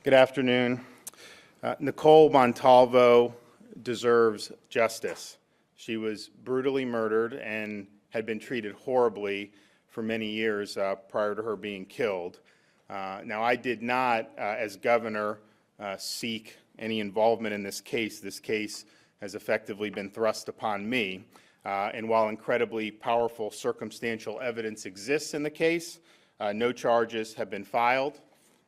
Good afternoon. Nicole Montalvo deserves justice. She was brutally murdered and had been treated horribly for many years prior to her being killed. Now, I did not, as governor, seek any involvement in this case. This case has effectively been thrust upon me. And while incredibly powerful circumstantial evidence exists in the case, no charges have been filed.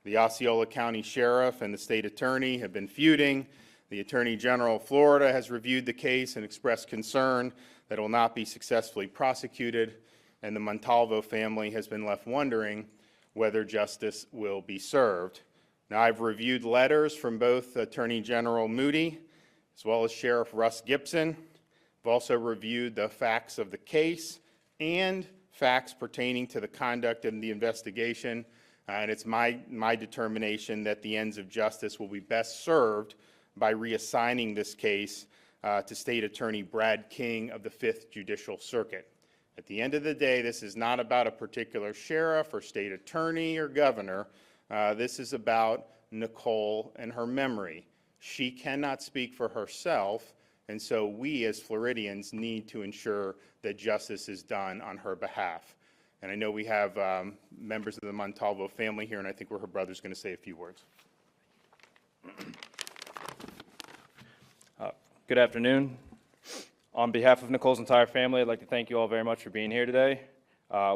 The Osceola County Sheriff and the State Attorney have been feuding. The Attorney General of Florida has reviewed the case and expressed concern that it will not be successfully prosecuted, and the Montalvo family has been left wondering whether justice will be served. Now, I've reviewed letters from both Attorney General Moody as well as Sheriff Russ Gibson. I've also reviewed the facts of the case and facts pertaining to the conduct of the investigation. And it's my determination that the ends of justice will be best served by reassigning this case to State Attorney Brad King of the 5th Judicial Circuit. At the end of the day, this is not about a particular sheriff or state attorney or governor. This is about Nicole and her memory. She cannot speak for herself, and so we as Floridians need to ensure that justice is done on her behalf. And I know we have members of the Montalvo family here, and I think her brother's going to say a few words. Good afternoon. On behalf of Nicole's entire family, I'd like to thank you all very much for being here today.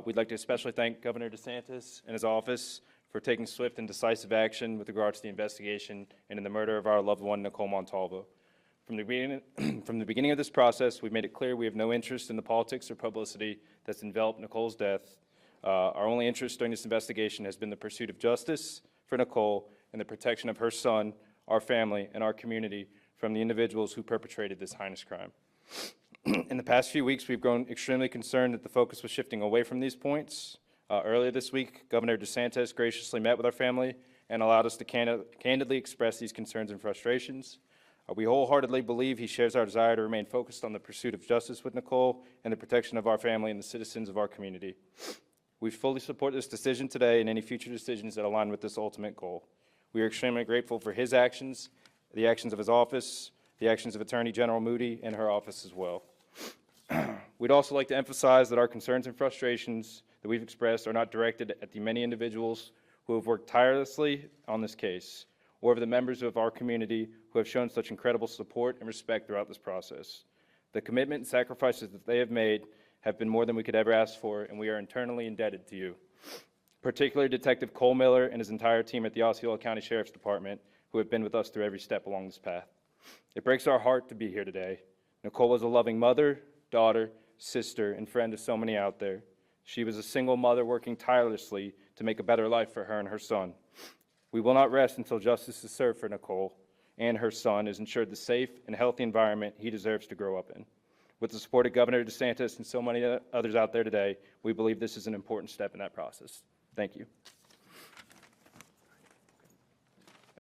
We'd like to especially thank Governor DeSantis and his office for taking swift and decisive action with regards to the investigation and in the murder of our loved one, Nicole Montalvo. From the beginning of this process, we've made it clear we have no interest in the politics or publicity that's enveloped Nicole's death. Our only interest during this investigation has been the pursuit of justice for Nicole and the protection of her son, our family, and our community from the individuals who perpetrated this heinous crime. In the past few weeks, we've grown extremely concerned that the focus was shifting away from these points. Earlier this week, Governor DeSantis graciously met with our family and allowed us to candidly express these concerns and frustrations. We wholeheartedly believe he shares our desire to remain focused on the pursuit of justice with Nicole and the protection of our family and the citizens of our community. We fully support this decision today and any future decisions that align with this ultimate goal. We are extremely grateful for his actions, the actions of his office, the actions of Attorney General Moody and her office as well. We'd also like to emphasize that our concerns and frustrations that we've expressed are not directed at the many individuals who have worked tirelessly on this case, or of the members of our community who have shown such incredible support and respect throughout this process. The commitment and sacrifices that they have made have been more than we could ever ask for, and we are eternally indebted to you. Particularly Detective Cole Miller and his entire team at the Osceola County Sheriff's Department, who have been with us through every step along this path. It breaks our heart to be here today. Nicole was a loving mother, daughter, sister, and friend to so many out there. She was a single mother working tirelessly to make a better life for her and her son. We will not rest until justice is served for Nicole and her son is ensured the safe and healthy environment he deserves to grow up in. With the support of Governor DeSantis and so many others out there today, we believe this is an important step in that process. Thank you.